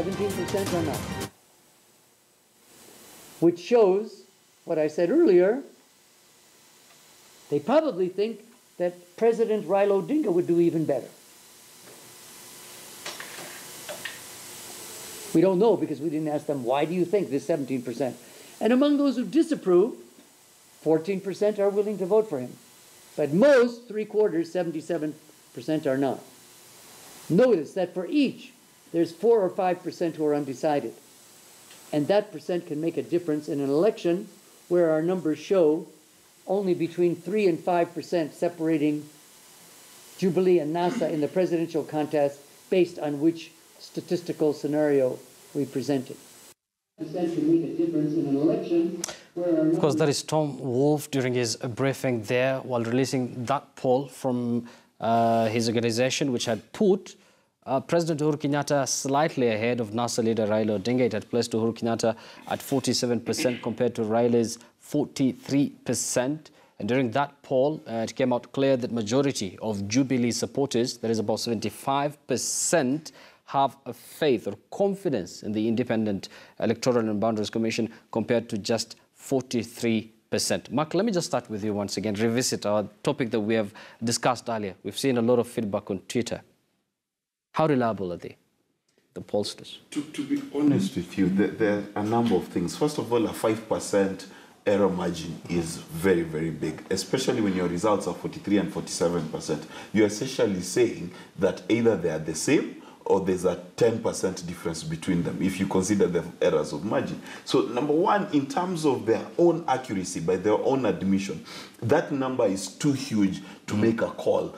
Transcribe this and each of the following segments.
17% are not. Which shows what I said earlier. They probably think that President Raila Odinga would do even better. We don't know because we didn't ask them, why do you think this 17%? And among those who disapprove, 14% are willing to vote for him. But most, 3/4, 77% are not. Notice that for each, there's 4 or 5% who are undecided. And that percent can make a difference in an election where our numbers show only between 3 and 5% separating Jubilee and NASA in the presidential contest based on which statistical scenario we presented. Percent can make a difference in an election. Of course, that is Tom Wolf during his briefing there while releasing that poll from his organization, which had put President Uhuru Kenyatta slightly ahead of NASA leader Raila Odinga. It had placed Uhuru Kenyatta at 47% compared to Raila's 43%. And during that poll, it came out clear that majority of Jubilee supporters, that is about 75%, have a faith or confidence in the Independent Electoral and Boundaries Commission compared to just 43%. Mark, let me just start with you once again, revisit our topic that we have discussed earlier. We've seen a lot of feedback on Twitter. How reliable are they, the pollsters? To be honest with you, there are a number of things. First of all, a 5% error margin is very, very big, especially when your results are 43 and 47%. You're essentially saying that either they are the same or there's a 10% difference between them if you consider the errors of margin. So number one, in terms of their own accuracy, by their own admission, that number is too huge to make a call.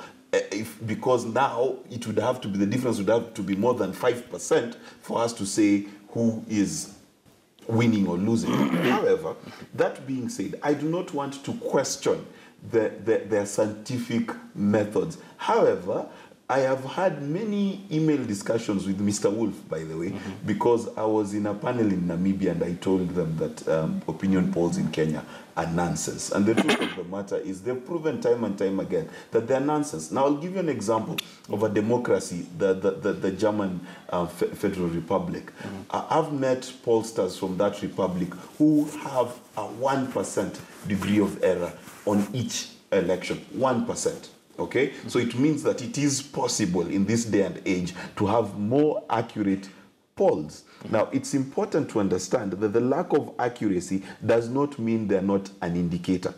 Because now it would have to be, the difference would have to be more than 5% for us to say who is winning or losing. However, that being said, I do not want to question their scientific methods. However, I have had many email discussions with Mr. Wolf, by the way, because I was in a panel in Namibia and I told them that opinion polls in Kenya are nonsense. And the truth of the matter is they've proven time and time again that they're nonsense. Now, I'll give you an example of a democracy, the German Federal Republic. I've met pollsters from that republic who have a 1% degree of error on each election, 1%. Okay, so it means that it is possible in this day and age to have more accurate polls. Now, it's important to understand that the lack of accuracy does not mean they're not an indicator.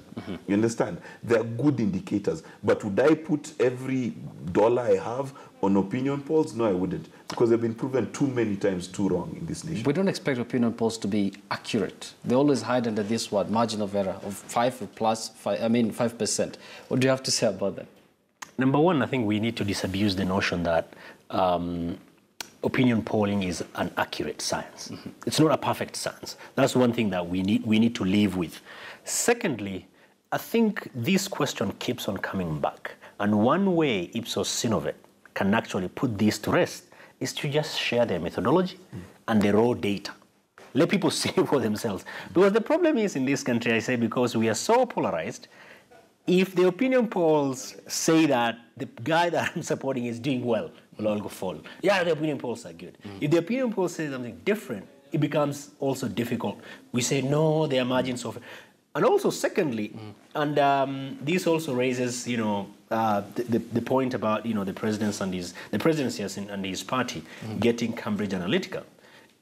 You understand? They're good indicators. But would I put every dollar I have on opinion polls? No, I wouldn't. Because they've been proven too many times too wrong in this nation. We don't expect opinion polls to be accurate. They always hide under this word, margin of error, of 5%. What do you have to say about that? Number one, I think we need to disabuse the notion that opinion polling is an accurate science. It's not a perfect science. That's one thing that we need to live with. Secondly, I think this question keeps on coming back. And one way Ipsos Synovet can actually put this to rest is to just share their methodology and the raw data. Let people see for themselves. Because the problem is in this country, I say, because we are so polarized, if the opinion polls say that the guy that I'm supporting is doing well, we'll all go follow. Yeah, the opinion polls are good. If the opinion polls say something different, it becomes also difficult. We say, no, there are margins of... And also, secondly, and this also raises, the point about, the presidency and his party getting Cambridge Analytica.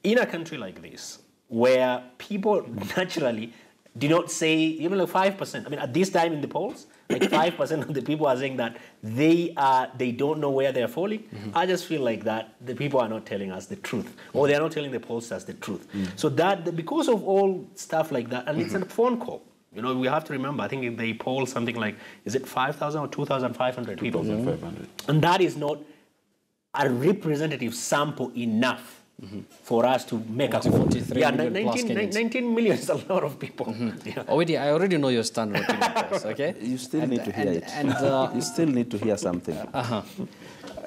In a country like this, where people naturally do not say, even like 5%. I mean, at this time in the polls, like 5% of the people are saying that they don't know where they're falling. I just feel like that the people are not telling us the truth, or they're not telling the pollsters the truth. So that, because of all stuff like that, and it's a phone call. We have to remember, I think they poll something like, is it 5,000 or 2,500 people? 2,500. And that is not a representative sample enough for us to make a call. Yeah, 19 million is a lot of people. Already, I already know your stand on opinion polls, okay? You still need to hear it. You still need to hear something.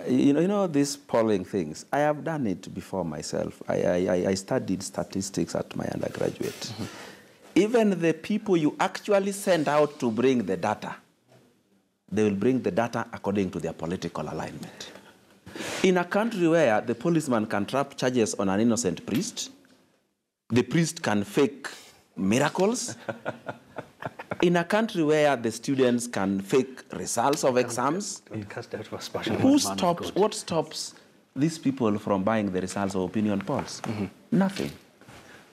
These polling things, I have done it before myself. I studied statistics at my undergraduate. Even the people you actually send out to bring the data, they will bring the data according to their political alignment. In a country where the policeman can trap charges on an innocent priest, the priest can fake miracles, in a country where the students can fake results of exams, what stops these people from buying the results of opinion polls? Nothing.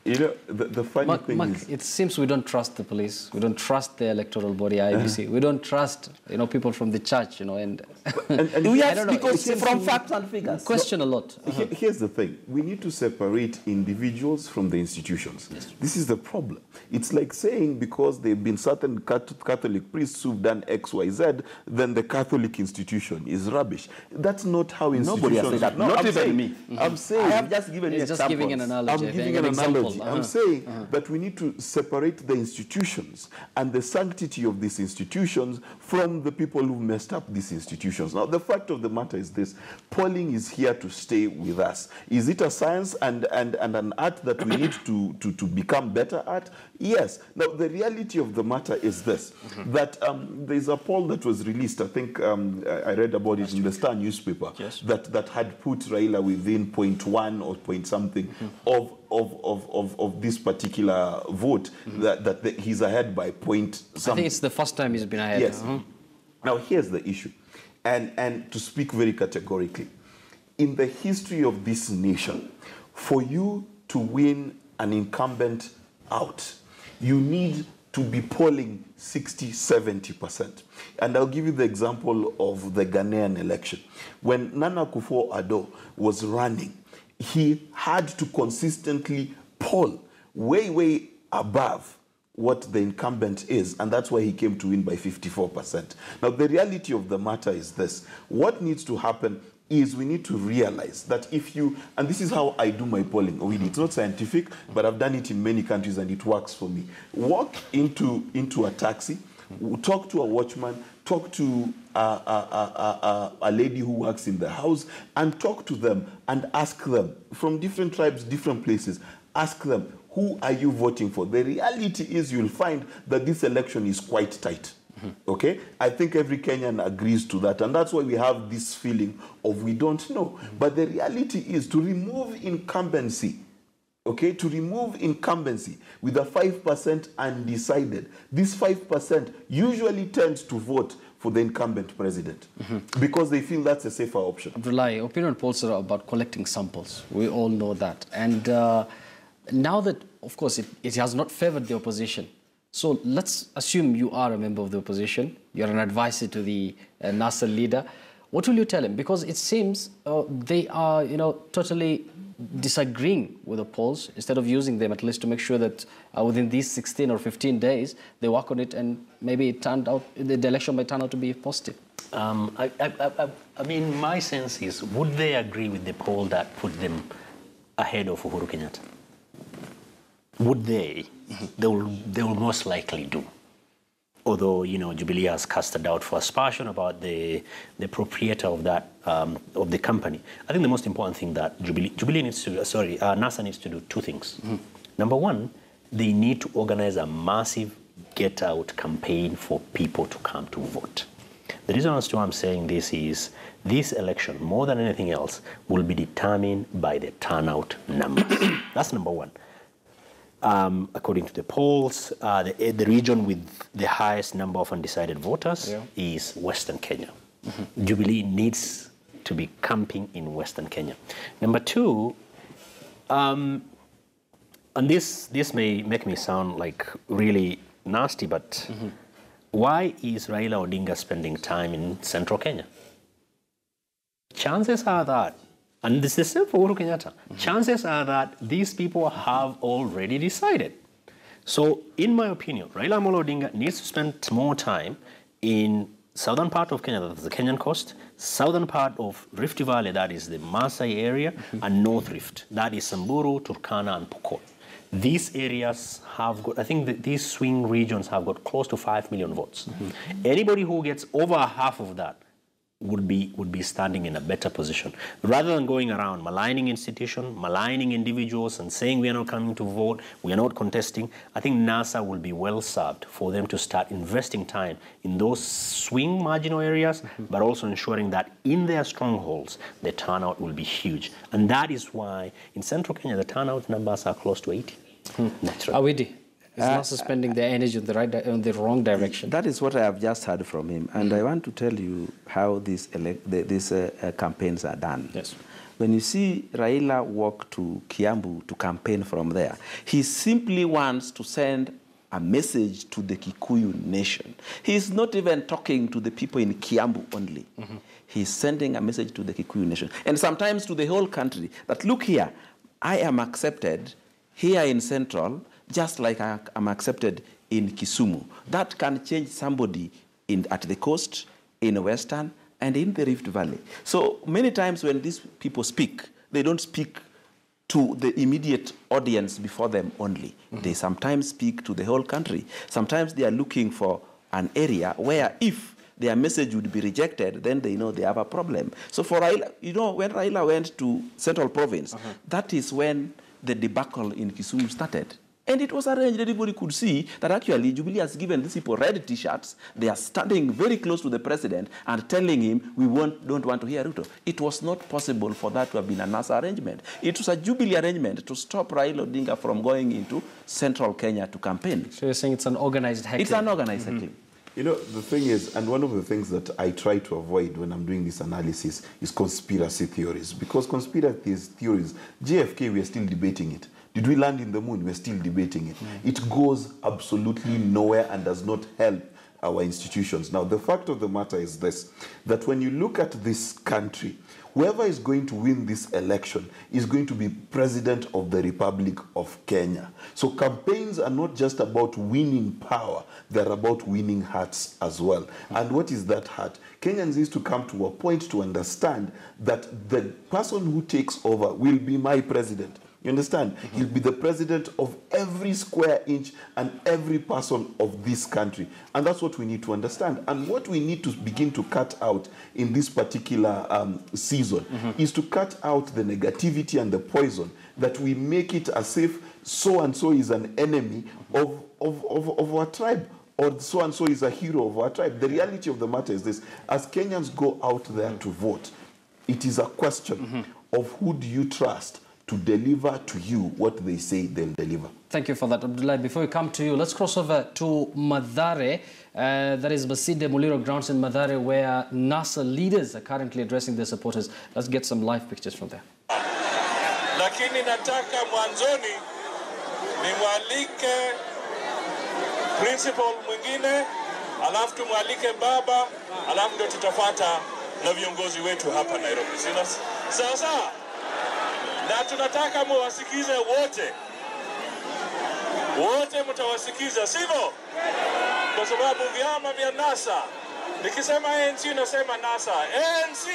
You know, the funny thing Mark, is... it seems we don't trust the police. We don't trust the electoral body, IBC. We don't trust, people from the church, and we I have don't know, because it seems from to facts and figures. question a lot. Here's the thing. We need to separate individuals from the institutions. Yes. This is the problem. It's like saying because there have been certain Catholic priests who've done X, Y, Z, then the Catholic institution is rubbish. That's not how institutions... Nobody has said that. No, Not I'm even saying, me. I'm saying... I have just given you He's just examples. giving an analogy. I'm giving an analogy. I'm saying that we need to separate the institutions and the sanctity of these institutions from the people who messed up these institutions. Now, the fact of the matter is this. Polling is here to stay with us. Is it a science and an art that we need to become better at? Yes. Now, the reality of the matter is this, that there's a poll that was released, I think I read about it in the Star newspaper, that had put Raila within 0.1 or point something of this particular vote, that he's ahead by point something. I think it's the first time he's been ahead. Yes. Now, here's the issue. And to speak very categorically, in the history of this nation, for you to win an incumbent out, you need to be polling 60-70%. And I'll give you the example of the Ghanaian election. When Nana Akufo-Addo was running, he had to consistently poll way above what the incumbent is, and that's why he came to win by 54%. Now, the reality of the matter is this. What needs to happen is we need to realize that if you, and this is how I do my polling, it's not scientific, but I've done it in many countries and it works for me. Walk into a taxi, talk to a watchman, talk to a lady who works in the house, and talk to them and ask them, from different tribes, different places, ask them, who are you voting for? The reality is you'll find that this election is quite tight. Okay? I think every Kenyan agrees to that, and that's why we have this feeling of we don't know. But the reality is to remove incumbency, okay, to remove incumbency with a 5% undecided, this 5% usually tends to vote for the incumbent president because they feel that's a safer option. Abdullahi, opinion polls are about collecting samples. We all know that. And now that, of course, it has not favored the opposition. So let's assume you are a member of the opposition. You're an advisor to the Nasser leader. What will you tell him? Because it seems they are, totally disagreeing with the polls instead of using them at least to make sure that within these 16 or 15 days they work on it and maybe the election might turn out to be positive. I mean, my sense is, would they agree with the poll that put them ahead of Uhuru Kenyatta? Would they? They will most likely do. Although, Jubilee has cast a doubt for aspersion about the proprietor of that, of the company. I think the most important thing that NASA needs to do two things. Number one, they need to organize a massive get-out campaign for people to come to vote. The reason as to why I'm saying this is this election, more than anything else, will be determined by the turnout numbers. That's number one. According to the polls, the region with the highest number of undecided voters is Western Kenya. Jubilee needs to be camping in Western Kenya. Number two, and this may make me sound like really nasty, but why is Raila Odinga spending time in central Kenya? Chances are that, and this is the same for Uhuru Kenyatta, chances are that these people have already decided. So, in my opinion, Raila Amolo Odinga needs to spend more time in southern part of Kenya, that's the Kenyan coast, southern part of Rift Valley, that is the Maasai area, and North Rift, that is Samburu, Turkana, and Pokot. These areas have got, I think these swing regions have got close to 5 million votes. Anybody who gets over half of that would be standing in a better position. Rather than going around maligning institutions, maligning individuals and saying we are not coming to vote, we are not contesting, I think NASA will be well served for them to start investing time in those swing marginal areas, but also ensuring that in their strongholds, the turnout will be huge. And that is why in central Kenya, the turnout numbers are close to 80. Naturally. Awidi, is NASA spending their energy in the wrong direction? That is what I have just heard from him. And I want to tell you how these campaigns are done. Yes. When you see Raila walk to Kiambu to campaign from there, he simply wants to send a message to the Kikuyu nation. He's not even talking to the people in Kiambu only. He's sending a message to the Kikuyu nation. And sometimes to the whole country, that look here, I am accepted here in Central, just like I am accepted in Kisumu. That can change somebody at the coast, in Western, and in the Rift Valley. So many times when these people speak, they don't speak to the immediate audience before them only. They sometimes speak to the whole country. Sometimes they are looking for an area where if their message would be rejected, then they know they have a problem. So for Raila, you know, when Raila went to Central Province, that is when the debacle in Kisumu started. And it was arranged. Everybody could see that actually Jubilee has given these people red T-shirts. They are standing very close to the president and telling him, we don't want to hear Ruto. It was not possible for that to have been a NASA arrangement. It was a Jubilee arrangement to stop Raila Odinga from going into central Kenya to campaign. So you're saying it's an organized heckling? It's an organized heckling. You know, the thing is, and one of the things that I try to avoid when I'm doing this analysis is conspiracy theories. Because conspiracy theories, JFK, we are still debating it. Did we land in the moon? We're still debating it. It goes absolutely nowhere and does not help our institutions. Now, the fact of the matter is this, that when you look at this country, whoever is going to win this election is going to be president of the Republic of Kenya. So campaigns are not just about winning power, they're about winning hearts as well. And what is that heart? Kenyans need to come to a point to understand that the person who takes over will be my president. You understand? He'll be the president of every square inch and every person of this country. And that's what we need to understand. And what we need to begin to cut out in this particular season is to cut out the negativity and the poison, that we make it as if so-and-so is an enemy of our tribe, or so-and-so is a hero of our tribe. The reality of the matter is this: as Kenyans go out there to vote, it is a question of who do you trust to deliver to you what they say they'll deliver. Thank you for that, Abdullah. Before we come to you, let's cross over to Mathare. That is Baside Muliro grounds in Mathare, where NASA leaders are currently addressing their supporters. Let's get some live pictures from there. Lakini nataka mwanzoni nimwalike principal mwingine, alafu tumwalike baba, alafu ndio tutafuata na viongozi wetu hapa Nairobi. Sasa na tunataka muwasikize wote. Wote mtawasikiza, sivyo? Kwa sababu vyama vya NASA, nikisema ANC nasema NASA, ANC,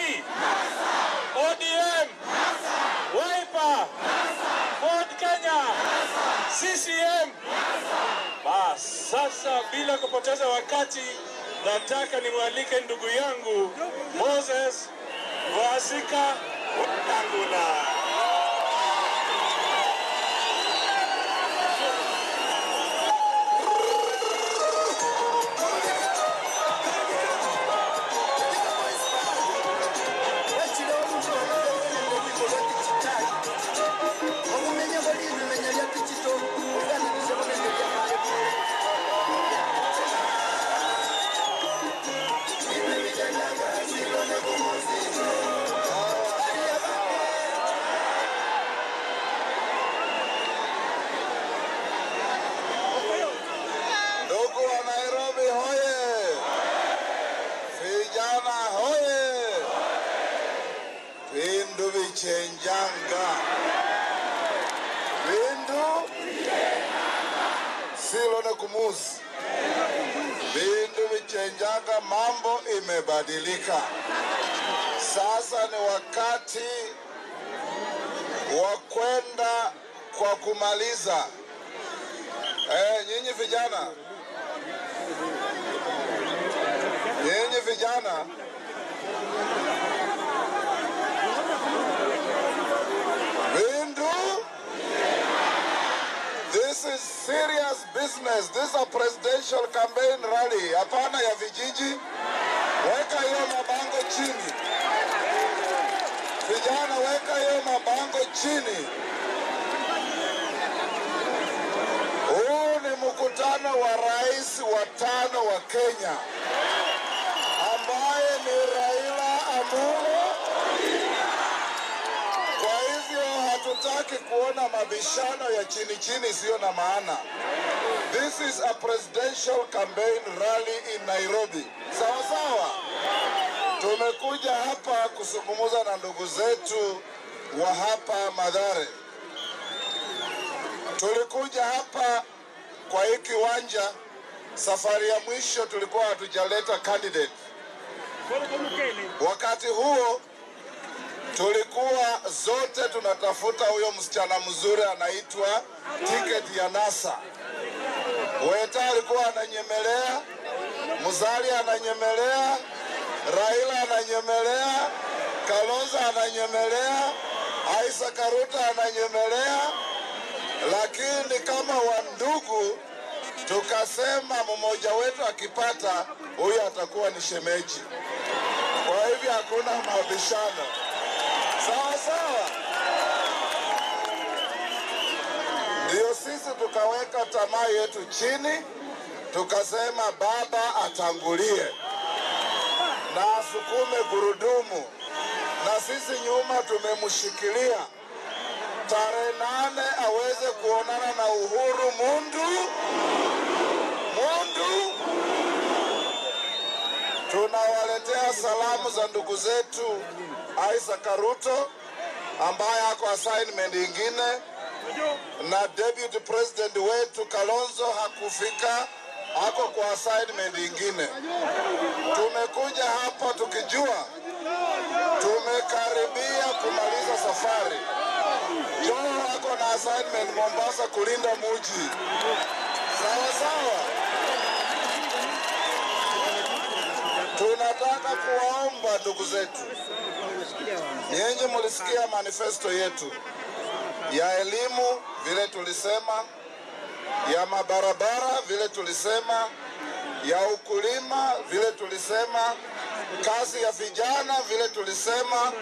ODM, Wiper, Ford Kenya, CCM. Bas, sasa bila kupoteza wakati, nataka nimwalike ndugu yangu Moses Wasika Wetangula. Chenjanga Bindu Silo na kumusi Bindu vichenjanga, mambo imebadilika. Sasa ni wakati wa kwenda kwa kumaliza. Nyinyi vijana seriousness, this is a presidential campaign rally, hapana ya vijiji. Weka hiyo mabango chini. Vijana, weka hiyo mabango chini. Huu ni mkutano wa rais wa 5 wa Kenya, ambaye ni Raila Amolo. Kwa hivyo hatutaki kuona mabishano ya chini chini sio na maana. This is a presidential campaign rally in Nairobi. Sawa sawa. Tumekuja hapa kuzungumza na ndugu zetu wa hapa Mathare. Tulikuja hapa kwa hii kiwanja, safari ya mwisho tulikuwa hatujaleta candidate. Wakati huo tulikuwa zote tunatafuta huyo msichana mzuri anaitwa tiketi ya NASA. Weta alikuwa ananyemelea, Muzali ananyemelea, Raila ananyemelea, Kalonzo ananyemelea, Aisa Karuta ananyemelea, lakini kama wandugu tukasema mmoja wetu akipata huyu atakuwa ni shemeji. Kwa hivyo hakuna mabishano. Sawa sawa. Ndio sisi tukaweka tamaa yetu chini, tukasema baba atangulie na asukume gurudumu, na sisi nyuma tumemshikilia. Tarehe 8 aweze kuonana na Uhuru Mundu. Tunawaletea salamu za ndugu zetu Aisa Karuto ambaye ako assignment ingine, na deputy president wetu Kalonzo hakufika, ako kwa assignment ingine. Tumekuja hapa tukijua tumekaribia kumaliza safari. Joho ako na assignment Mombasa kulinda muji. Sawa sawa. Tunataka kuwaomba ndugu zetu, nyinyi mlisikia manifesto yetu ya elimu vile tulisema, ya mabarabara vile tulisema, ya ukulima vile tulisema, kazi ya vijana vile tulisema,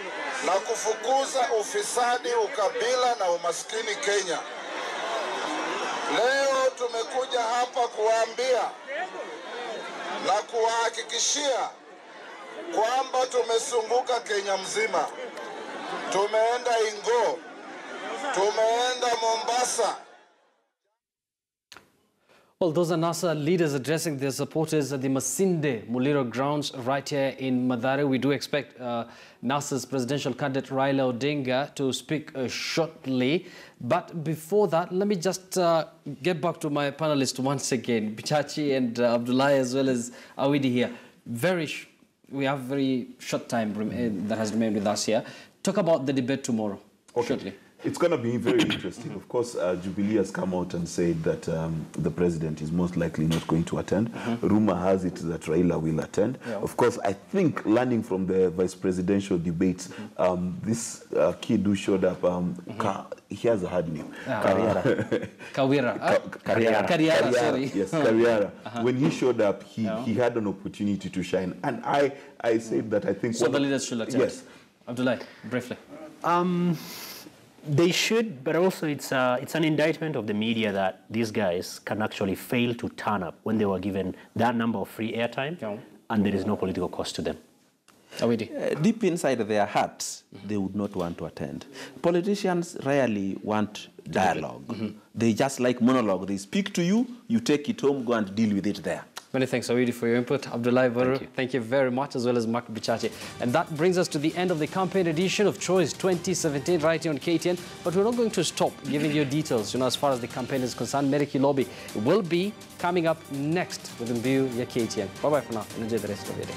na kufukuza ufisadi, ukabila na umaskini Kenya. Leo tumekuja hapa kuwaambia na kuwahakikishia kwamba tumesunguka Kenya mzima. Tumeenda Ingo, tumeenda Mombasa. Well, those are NASA leaders addressing their supporters at the Masinde Muliro grounds right here in Mathare. We do expect NASA's presidential candidate Raila Odinga to speak shortly. But before that, let me just get back to my panelists once again, Bichachi and Abdullah, as well as Awidi here. We have very short time that has remained with us here. Talk about the debate tomorrow, shortly. It's going to be very interesting. Of course, Jubilee has come out and said that the president is most likely not going to attend. Rumor has it that Raila will attend. Yeah. Of course, I think learning from the vice presidential debates, this kid who showed up, he has a hard name. Kariara, sorry. Yes, Kariara. When he showed up, he had an opportunity to shine. And I said that I think... So the leaders should attend? Yes. Abdullah, briefly. They should, but also it's an indictment of the media that these guys can actually fail to turn up when they were given that number of free airtime, and there is no political cost to them. Deep inside their hearts, they would not want to attend. Politicians rarely want dialogue. They just like monologue. They speak to you, you take it home, go and deal with it there. Many thanks, Awidi, for your input. Abdullah Baru, thank you very much, as well as Mark Bichachi. And that brings us to the end of the campaign edition of Choice 2017 right here on KTN. But we're not going to stop giving you details, as far as the campaign is concerned. Meriki Lobby will be coming up next within view ya KTN. Bye-bye for now, and enjoy the rest of your day.